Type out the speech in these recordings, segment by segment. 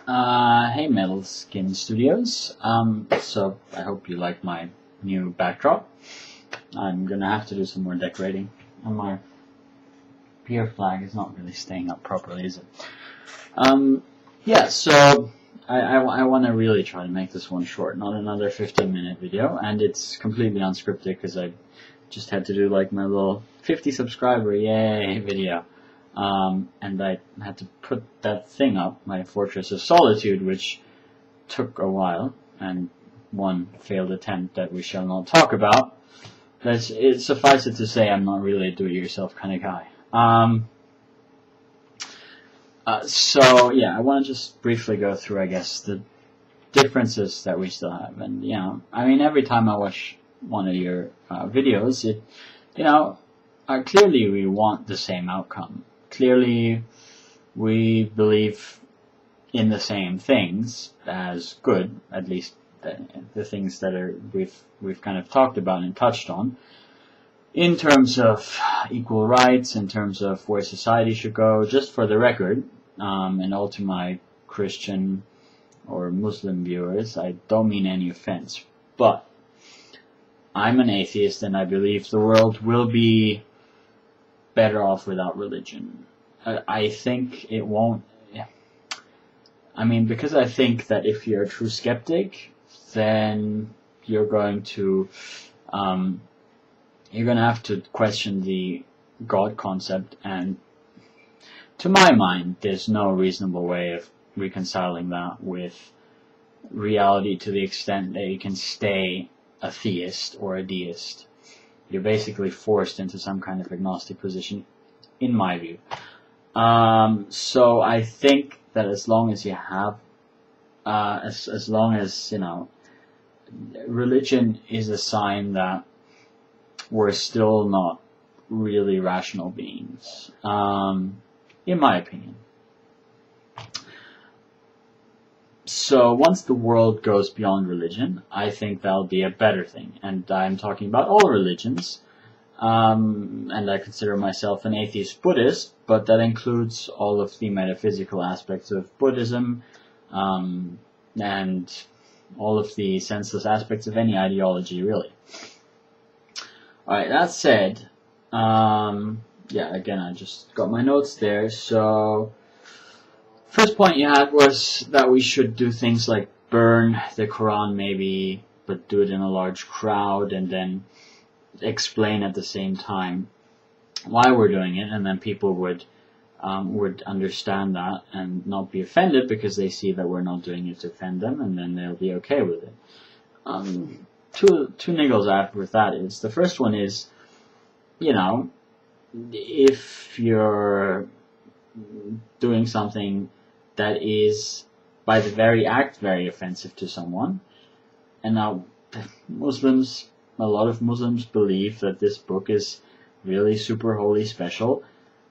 Hey metalskinstudios. So I hope you like my new backdrop. I'm gonna have to do some more decorating, and my beer flag is not really staying up properly, is it? Yeah. So I want to really try to make this one short, not another 15-minute video, and it's completely unscripted because I just had to do like my little 50 subscriber yay video. And I had to put that thing up, my Fortress of Solitude, which took a while, and one failed attempt that we shall not talk about. It suffices to say I'm not really a do-it-yourself kind of guy. So yeah, I want to just briefly go through, I guess, the differences that we still have. And, I mean, every time I watch one of your videos, clearly we want the same outcome. Clearly, we believe in the same things as good, at least the things that we've kind of talked about and touched on, in terms of equal rights, in terms of where society should go. Just for the record, and all to my Christian or Muslim viewers, I don't mean any offense, but I'm an atheist and I believe the world will be better off without religion. I think it won't. I mean, because I think that if you're a true skeptic, then you're going to have to question the God concept, and to my mind, there's no reasonable way of reconciling that with reality to the extent that you can stay a theist or a deist. You're basically forced into some kind of agnostic position, in my view. So I think that as long as you have, as long as, religion is a sign that we're still not really rational beings, in my opinion. So once the world goes beyond religion, I think that'll be a better thing. And I'm talking about all religions. And I consider myself an atheist Buddhist, but that includes all of the metaphysical aspects of Buddhism, and all of the senseless aspects of any ideology, really. Alright, that said, again, I just got my notes there. So, first point you had was that we should do things like burn the Koran, maybe, but do it in a large crowd, and then explain at the same time why we're doing it, and then people would understand that and not be offended because they see that we're not doing it to offend them, and then they'll be okay with it. Two niggles I have with that is, the first one is, if you're doing something that is by the very act very offensive to someone, and now a lot of Muslims believe that this book is really super holy special,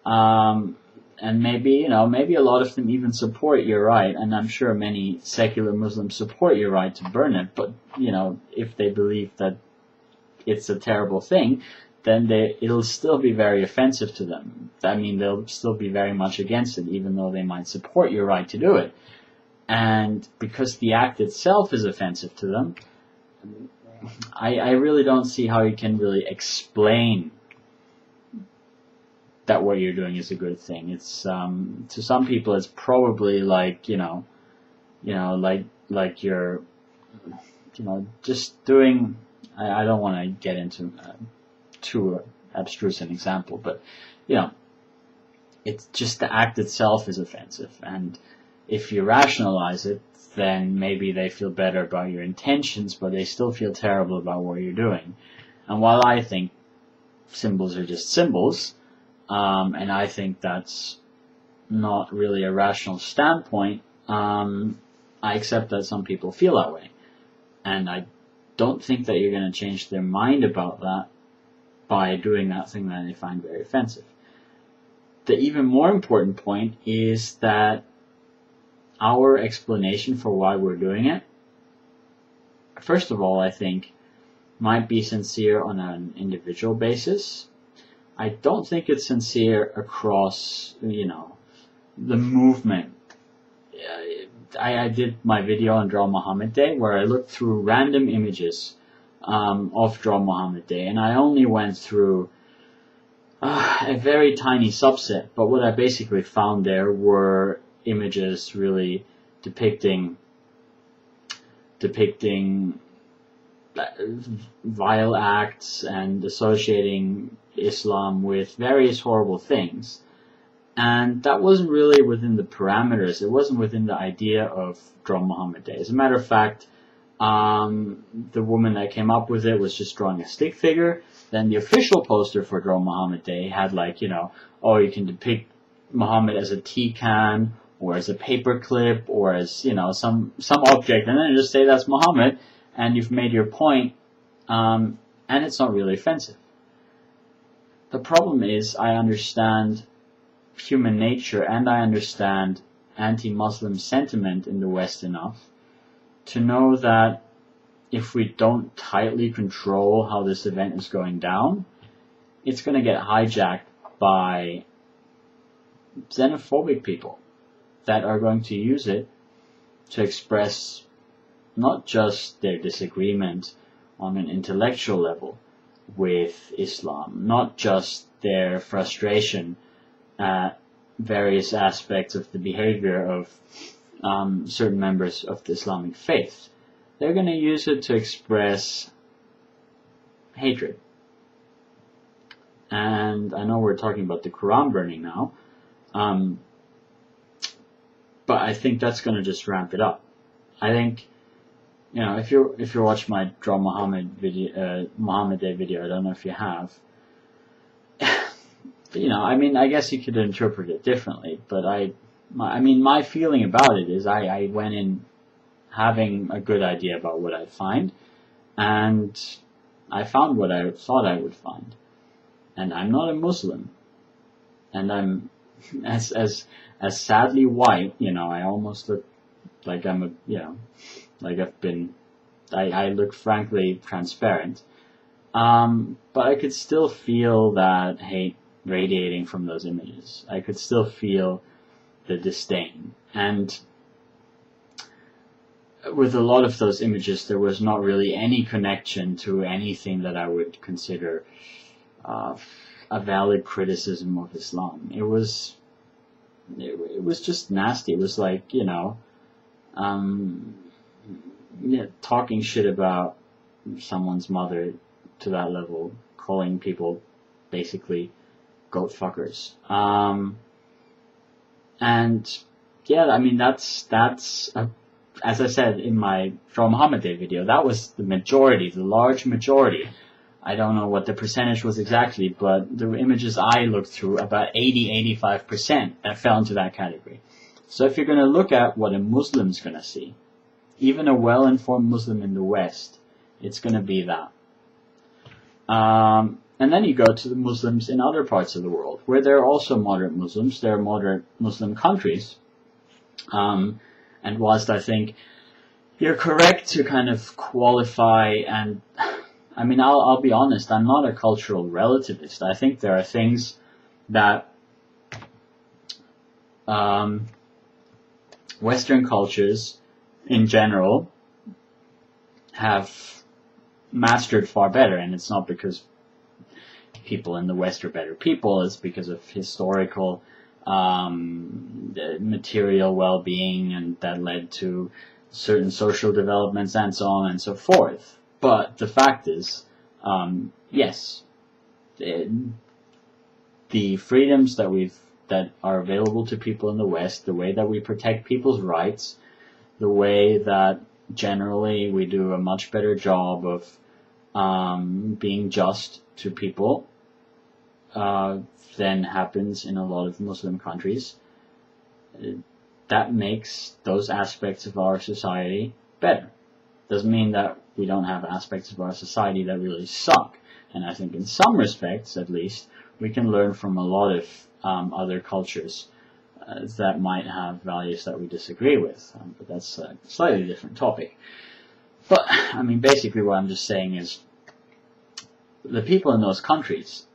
and maybe a lot of them even support your right, and I'm sure many secular Muslims support your right to burn it, but if they believe that it's a terrible thing, then it'll still be very offensive to them. I mean, they'll still be very much against it, even though they might support your right to do it. And because the act itself is offensive to them, I really don't see how you can really explain that what you're doing is a good thing. It's to some people it's probably like like you're just doing. I don't want to get into too abstruse an example, but it's just the act itself is offensive, and if you rationalize it, then maybe they feel better about your intentions, but they still feel terrible about what you're doing. And while I think symbols are just symbols, and I think that's not really a rational standpoint, I accept that some people feel that way. And I don't think that you're going to change their mind about that by doing that thing that they find very offensive. The even more important point is that our explanation for why we're doing it, first of all, I think, might be sincere on an individual basis. I don't think it's sincere across, the movement. I did my video on Draw Muhammad Day, where I looked through random images of Draw Muhammad Day, and I only went through a very tiny subset, but what I basically found there were images really depicting vile acts and associating Islam with various horrible things. And that wasn't really within the parameters, it wasn't within the idea of Draw Muhammad Day. As a matter of fact, the woman that came up with it was just drawing a stick figure. Then the official poster for Draw Muhammad Day had like, you can depict Muhammad as a tea can, or as a paper clip, or as, some object, and then just say that's Muhammad, and you've made your point, and it's not really offensive. The problem is, I understand human nature, and I understand anti-Muslim sentiment in the West enough to know that if we don't tightly control how this event is going down, it's going to get hijacked by xenophobic people that are going to use it to express not just their disagreement on an intellectual level with Islam, not just their frustration at various aspects of the behavior of certain members of the Islamic faith. They're going to use it to express hatred. And I know we're talking about the Quran burning now, but I think that's going to just ramp it up. I think, if you watch my Draw Muhammad video, Muhammad Day video, I don't know if you have. I guess you could interpret it differently, but my feeling about it is I went in having a good idea about what I'd find, and I found what I thought I would find. And I'm not a Muslim, and I'm as sadly white, I almost look like I'm I look frankly transparent, but I could still feel that hate radiating from those images. I could still feel the disdain, and with a lot of those images there was not really any connection to anything that I would consider a valid criticism of Islam. It was just nasty. It was like, talking shit about someone's mother to that level, calling people basically goat fuckers. That's as I said in my Draw Muhammad Day video, that was the large majority. I don't know what the percentage was exactly, but the images I looked through, about 80-85% that fell into that category. So if you're going to look at what a Muslim's going to see, even a well-informed Muslim in the West, it's going to be that. And then you go to the Muslims in other parts of the world, where there are also moderate Muslims. There are moderate Muslim countries. And whilst I think you're correct to kind of qualify, and I'll be honest, I'm not a cultural relativist. I think there are things that Western cultures in general have mastered far better, and it's not because people in the West are better people, it's because of historical material well-being, and that led to certain social developments and so on and so forth. But the fact is, yes, the freedoms that are available to people in the West, the way that we protect people's rights, the way that generally we do a much better job of being just to people than happens in a lot of Muslim countries, that makes those aspects of our society better. Doesn't mean that we don't have aspects of our society that really suck. And I think in some respects, at least, we can learn from a lot of other cultures that might have values that we disagree with. But that's a slightly different topic. But, basically what I'm just saying is, the people in those countries,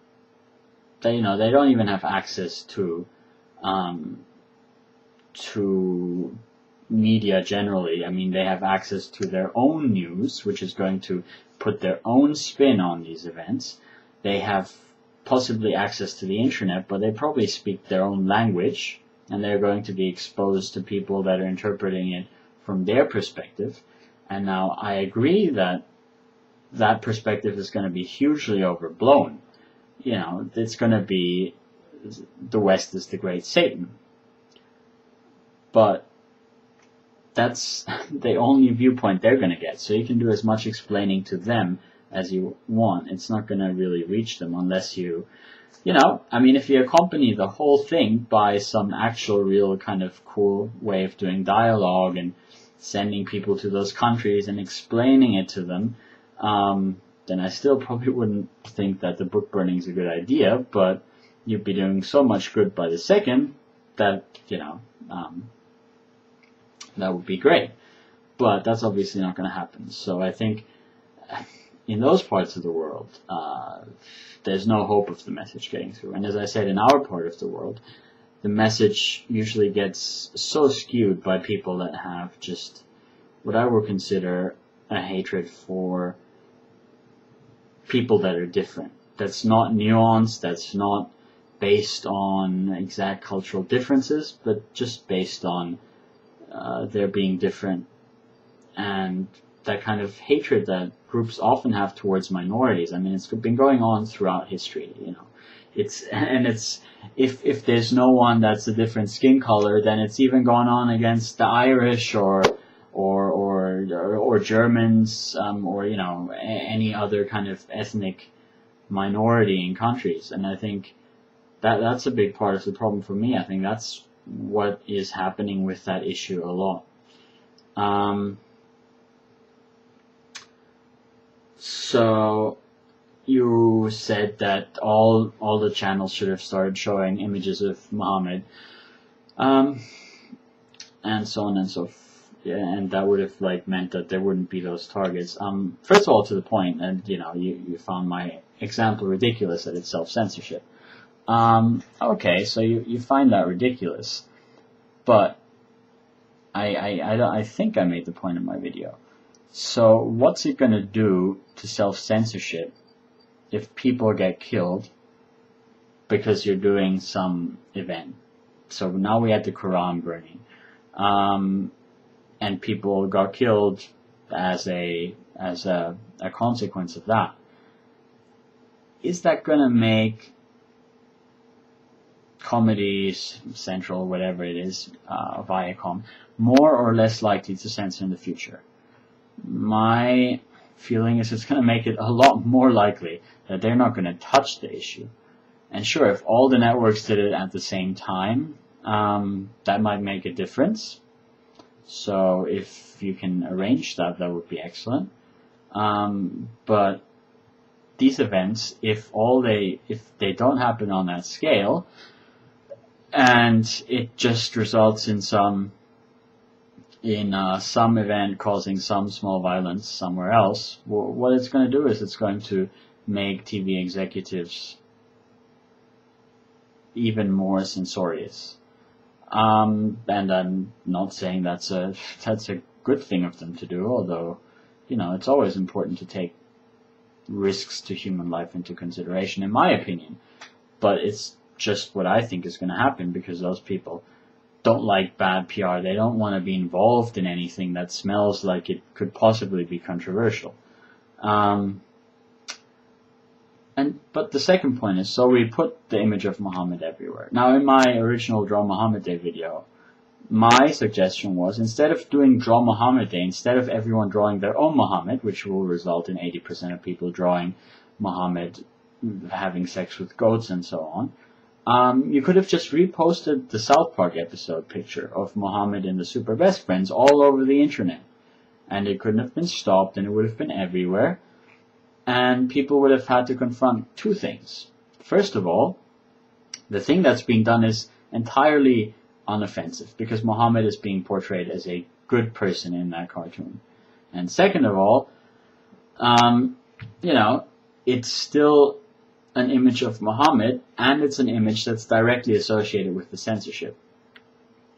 they don't even have access to media generally, I mean, they have access to their own news, which is going to put their own spin on these events. They have possibly access to the internet, but they probably speak their own language, and they're going to be exposed to people that are interpreting it from their perspective. And now I agree that that perspective is going to be hugely overblown. You know, it's going to be the West is the great Satan. But that's the only viewpoint they're going to get. So you can do as much explaining to them as you want. It's not going to really reach them unless you know, I mean, if you accompany the whole thing by some actual real kind of cool way of doing dialogue and sending people to those countries and explaining it to them, then I still probably wouldn't think that the book burning is a good idea, but you'd be doing so much good by the second that, you know, that would be great. But that's obviously not going to happen. So I think in those parts of the world, there's no hope of the message getting through. And as I said, in our part of the world, the message usually gets so skewed by people that have just what I would consider a hatred for people that are different. That's not nuanced, that's not based on exact cultural differences, but just based on their being different. And that kind of hatred that groups often have towards minorities. I mean, it's been going on throughout history, you know. It's if there's no one that's a different skin color, then it's even gone on against the Irish or Germans, or, you know, any other kind of ethnic minority in countries. And I think that's a big part of the problem for me. I think that's what is happening with that issue a lot. So you said that all the channels should have started showing images of Muhammad, and so on and so forth. Yeah, and that would have meant that there wouldn't be those targets. First of all, to the point, and you know, you found my example ridiculous that it's self-censorship. Okay, so you find that ridiculous, but I think I made the point in my video. So what's it going to do to self-censorship if people get killed because you're doing some event? So now we had the Koran burning, and people got killed as a consequence of that. Is that going to make Comedy Central, whatever it is, Viacom, more or less likely to censor in the future? My feeling is it's going to make it a lot more likely that they're not going to touch the issue. And sure, if all the networks did it at the same time, that might make a difference. So if you can arrange that, that would be excellent. But these events, if they don't happen on that scale, and it just results in some event causing some small violence somewhere else, what it's going to do is it's going to make TV executives even more censorious. And I'm not saying that's a good thing of them to do, although, you know, it's always important to take risks to human life into consideration, in my opinion. But it's just what I think is going to happen, because those people don't like bad PR. They don't want to be involved in anything that smells like it could possibly be controversial. But the second point is, so we put the image of Muhammad everywhere. Now, in my original Draw Muhammad Day video, my suggestion was, instead of doing Draw Muhammad Day, instead of everyone drawing their own Muhammad, which will result in 80% of people drawing Muhammad having sex with goats and so on, you could have just reposted the South Park episode picture of Muhammad and the Super Best Friends all over the internet. And it couldn't have been stopped, and it would have been everywhere. And people would have had to confront two things. First of all, the thing that's being done is entirely unoffensive, because Muhammad is being portrayed as a good person in that cartoon. And second of all, you know, it's still an image of Muhammad, and it's an image that's directly associated with the censorship.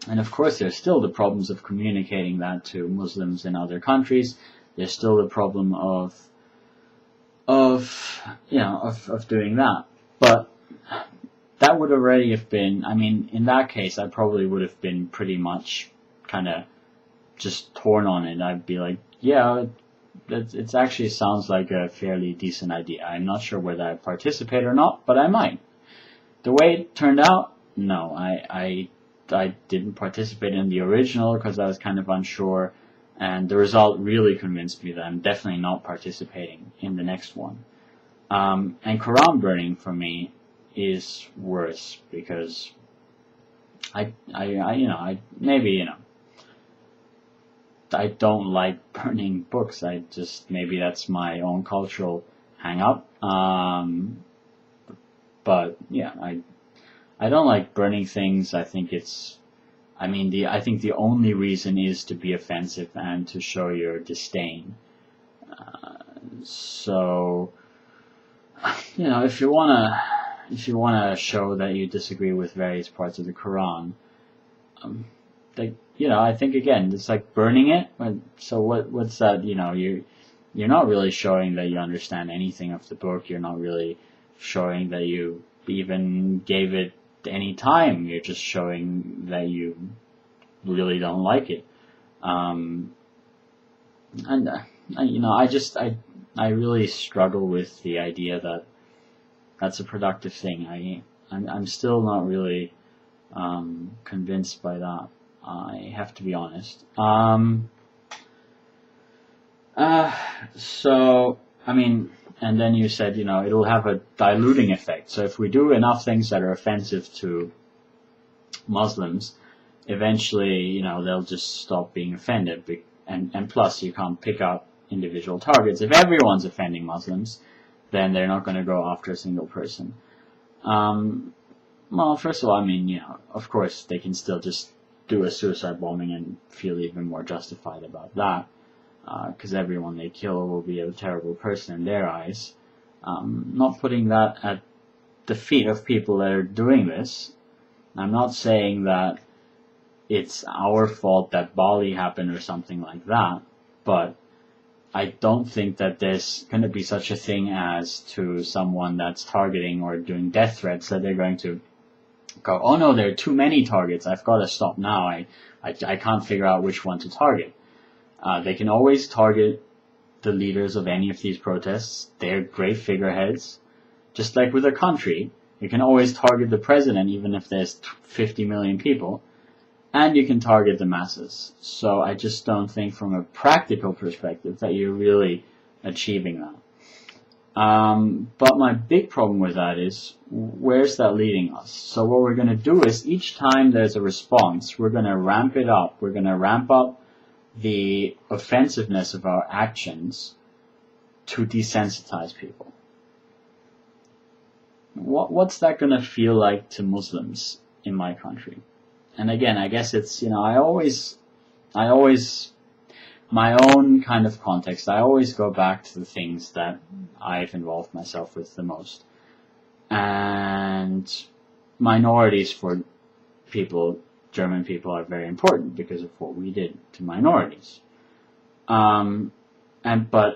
And of course, there's still the problems of communicating that to Muslims in other countries. There's still the problem of doing that. But that would already have been, I mean, in that case, I probably would have been pretty much kind of just torn on it. I'd be like, yeah, it actually sounds like a fairly decent idea. I'm not sure whether I participate or not, but I might. The way it turned out, no, I didn't participate in the original because I was kind of unsure, and the result really convinced me that I'm definitely not participating in the next one. And Quran burning for me is worse because I don't like burning books. Maybe that's my own cultural hang up. But yeah, I don't like burning things. I think I think the only reason is to be offensive and to show your disdain. So, if you wanna show that you disagree with various parts of the Quran, I think again, it's like burning it. So what's that? You're not really showing that you understand anything of the book. You're not really showing that you even gave it any time. You're just showing that you really don't like it. I really struggle with the idea that that's a productive thing. I'm still not really convinced by that. I have to be honest. And then you said, it'll have a diluting effect. So if we do enough things that are offensive to Muslims, eventually, they'll just stop being offended. And plus, you can't pick out individual targets. If everyone's offending Muslims, then they're not going to go after a single person. Well, first of all, of course, they can still just do a suicide bombing and feel even more justified about that. Because everyone they kill will be a terrible person in their eyes. Not putting that at the feet of people that are doing this. I'm not saying that it's our fault that Bali happened or something like that, but I don't think that there's going to be such a thing as to someone that's targeting or doing death threats that they're going to go, oh no, there are too many targets, I've got to stop now, I can't figure out which one to target. They can always target the leaders of any of these protests. They're great figureheads. Just like with a country, you can always target the president even if there's 50 million people. And you can target the masses. So I just don't think from a practical perspective that you're really achieving that. But my big problem with that is, where's that leading us? So what we're going to do is, each time there's a response, we're going to ramp it up. We're going to ramp up the offensiveness of our actions to desensitize people. What's that going to feel like to Muslims in my country? And again, I guess it's, I always, my own kind of context, I always go back to the things that I've involved myself with the most. And minorities for people, German people, are very important because of what we did to minorities. But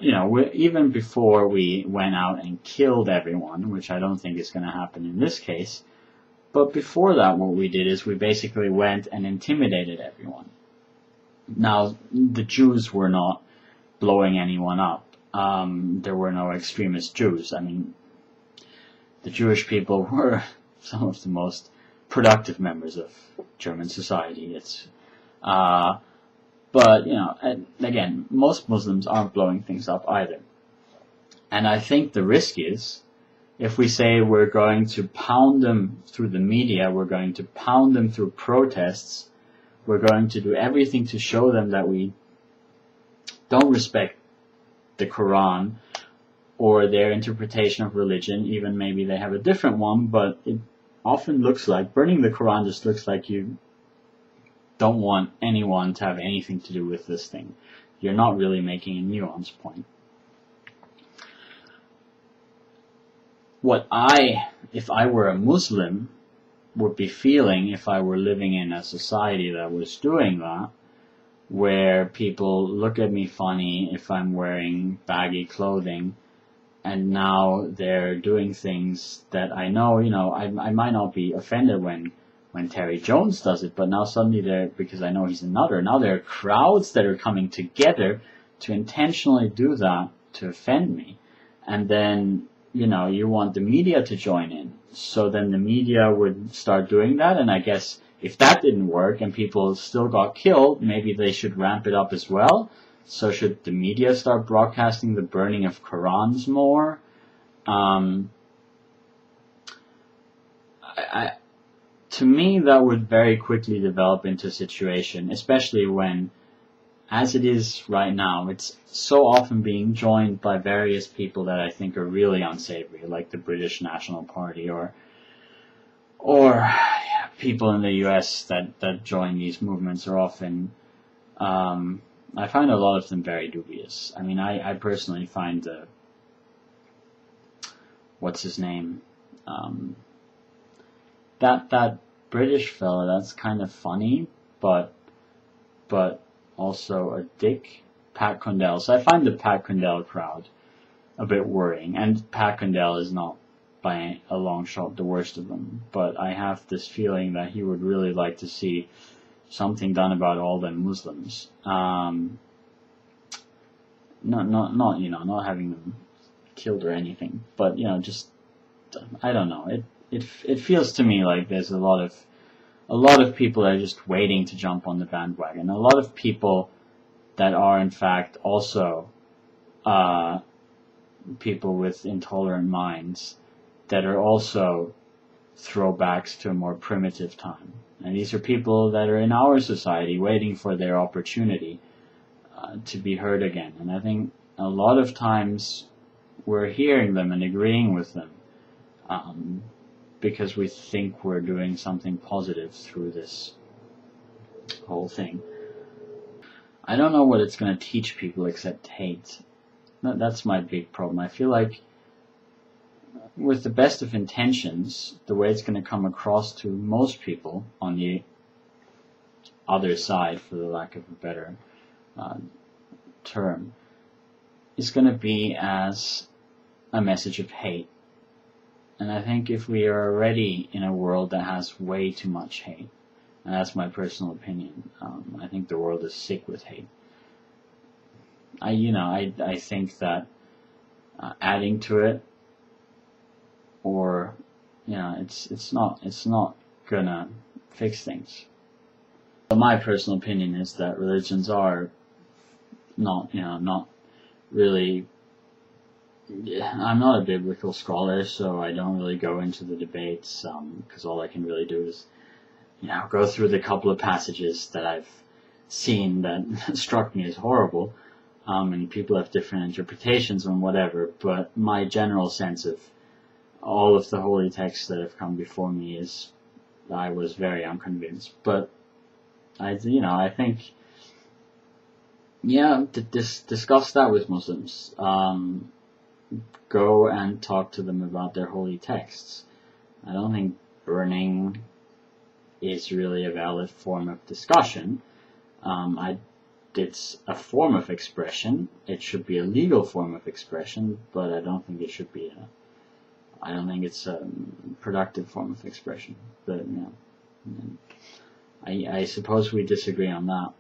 even before we went out and killed everyone, which I don't think is going to happen in this case, but before that, what we did is we basically went and intimidated everyone. Now, the Jews were not blowing anyone up. There were no extremist Jews. The Jewish people were some of the most productive members of German society. But again, most Muslims aren't blowing things up either. And I think the risk is, if we say we're going to pound them through the media, we're going to pound them through protests, we're going to do everything to show them that we don't respect the Quran or their interpretation of religion, even maybe they have a different one, but it often looks like, burning the Quran just looks like you don't want anyone to have anything to do with this thing. You're not really making a nuance point. If I were a Muslim, would be feeling if I were living in a society that was doing that, where people look at me funny if I'm wearing baggy clothing, and now they're doing things that I know, I might not be offended when Terry Jones does it, but now suddenly because I know he's now there are crowds that are coming together to intentionally do that to offend me. And then, you want the media to join in. So then the media would start doing that, and I guess if that didn't work and people still got killed, maybe they should ramp it up as well. So should the media start broadcasting the burning of Qurans more? To me, that would very quickly develop into a situation, especially when, as it is right now, it's so often being joined by various people that I think are really unsavory, like the British National Party or people in the US that join these movements are often, I find a lot of them very dubious. I mean, I personally find what's his name? That British fella, that's kind of funny, but also a dick, Pat Condell. So I find the Pat Condell crowd a bit worrying, and Pat Condell is not by a long shot the worst of them, but I have this feeling that he would really like to see something done about all the Muslims. Not having them killed or anything, but just I don't know. It feels to me like there's a lot of people that are just waiting to jump on the bandwagon. A lot of people that are in fact also people with intolerant minds that are also throwbacks to a more primitive time. And these are people that are in our society waiting for their opportunity to be heard again. And I think a lot of times we're hearing them and agreeing with them because we think we're doing something positive through this whole thing. I don't know what it's going to teach people except hate. That's my big problem. I feel like with the best of intentions, the way it's going to come across to most people on the other side, for the lack of a better term, is going to be as a message of hate. And I think if we are already in a world that has way too much hate, and that's my personal opinion, I think the world is sick with hate. I think that adding to it, or it's not gonna fix things. But my personal opinion is that religions are not really. I'm not a biblical scholar, so I don't really go into the debates because all I can really do is go through the couple of passages that I've seen that struck me as horrible, and people have different interpretations on whatever. But my general sense of all of the holy texts that have come before me is I was very unconvinced. But I think discuss that with Muslims. Go and talk to them about their holy texts. I don't think burning is really a valid form of discussion. It's a form of expression. It should be a legal form of expression, but I don't think it should be I don't think it's a productive form of expression. But I suppose we disagree on that.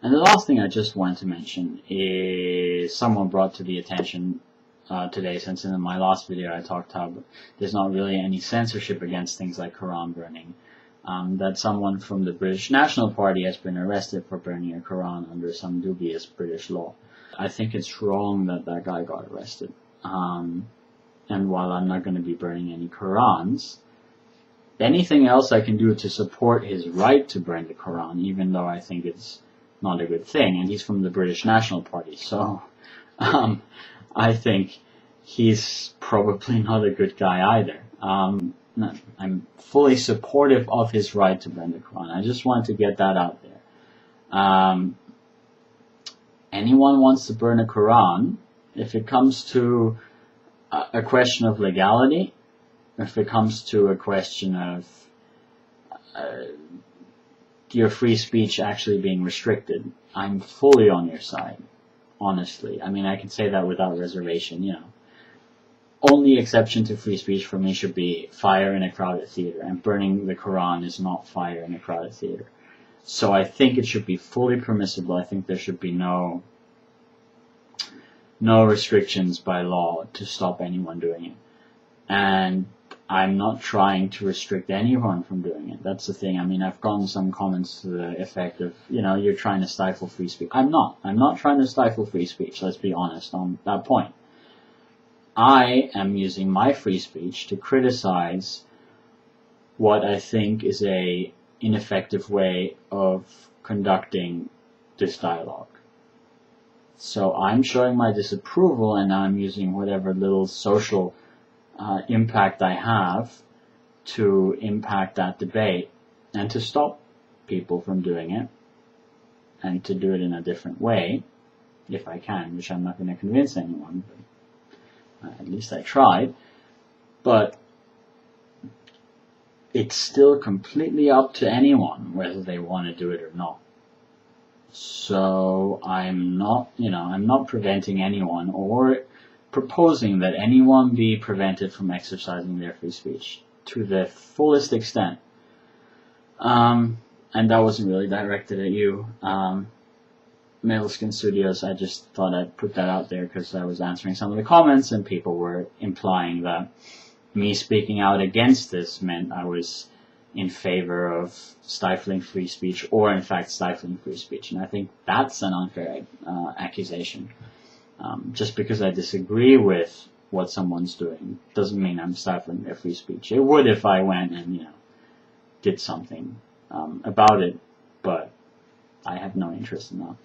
And the last thing I just wanted to mention is someone brought to the attention today, since in my last video I talked about there's not really any censorship against things like Quran burning, that someone from the British National Party has been arrested for burning a Quran under some dubious British law. I think it's wrong that that guy got arrested. And while I'm not going to be burning any Qurans, anything else I can do to support his right to burn the Quran, even though I think it's not a good thing, and he's from the British National Party, so I think he's probably not a good guy either. I'm fully supportive of his right to burn the Quran. I just wanted to get that out there. Anyone wants to burn a Quran, if it comes to a question of legality, if it comes to a question of your free speech actually being restricted, I'm fully on your side, honestly. I mean, I can say that without reservation, you know. Only exception to free speech for me should be fire in a crowded theater, and burning the Koran is not fire in a crowded theater. So I think it should be fully permissible. I think there should be no restrictions by law to stop anyone doing it. And I'm not trying to restrict anyone from doing it. That's the thing. I mean, I've gotten some comments to the effect of, you know, you're trying to stifle free speech. I'm not. I'm not trying to stifle free speech. Let's be honest on that point. I am using my free speech to criticize what I think is a ineffective way of conducting this dialogue. So I'm showing my disapproval, and I'm using whatever little social impact I have to impact that debate and to stop people from doing it, and to do it in a different way, if I can, which I'm not going to convince anyone, but at least I tried. But it's still completely up to anyone whether they want to do it or not. So I'm not, you know, I'm not preventing anyone or proposing that anyone be prevented from exercising their free speech to the fullest extent. And that wasn't really directed at you, metalskinstudios. I just thought I'd put that out there because I was answering some of the comments and people were implying that me speaking out against this meant I was in favor of stifling free speech, or in fact stifling free speech. And I think that's an unfair accusation. Just because I disagree with what someone's doing doesn't mean I'm stifling their free speech. It would if I went and, you know, did something about it, but I have no interest in that.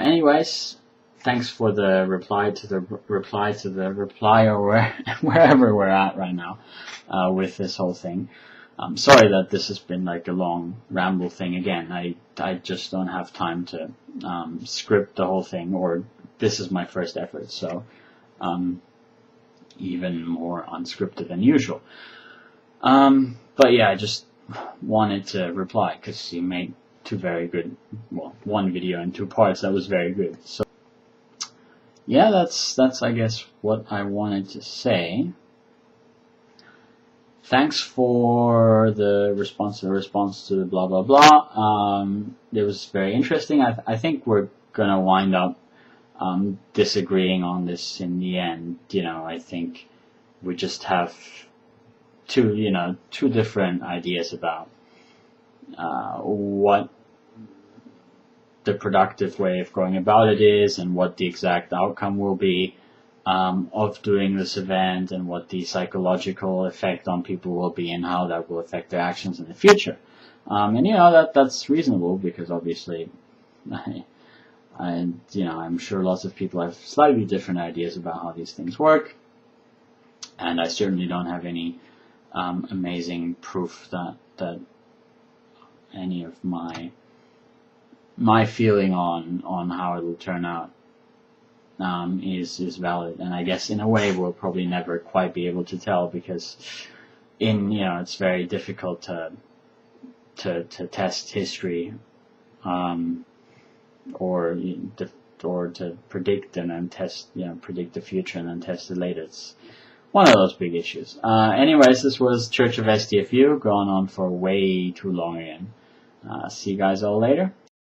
Anyways, thanks for the reply to the reply, or wherever we're at right now with this whole thing. I'm sorry that this has been like a long ramble thing again. I just don't have time to script the whole thing, or this is my first effort, so even more unscripted than usual. But yeah, I just wanted to reply because you made two very good, well, one video in 2 parts that was very good. So yeah, that's I guess what I wanted to say. Thanks for the response to the blah blah blah. It was very interesting. I think we're gonna wind up disagreeing on this in the end. You know, I think we just have two different ideas about what the productive way of going about it is, and what the exact outcome will be of doing this event, and what the psychological effect on people will be, and how that will affect their actions in the future. And you know, that's reasonable, because obviously I'm sure lots of people have slightly different ideas about how these things work, and I certainly don't have any amazing proof that any of my feeling on how it will turn out is valid. And I guess in a way we'll probably never quite be able to tell, because it's very difficult to test history or to predict and then predict the future and then test it later. It's one of those big issues. Anyways, this was Church of STFU, going on for way too long again. See you guys all later.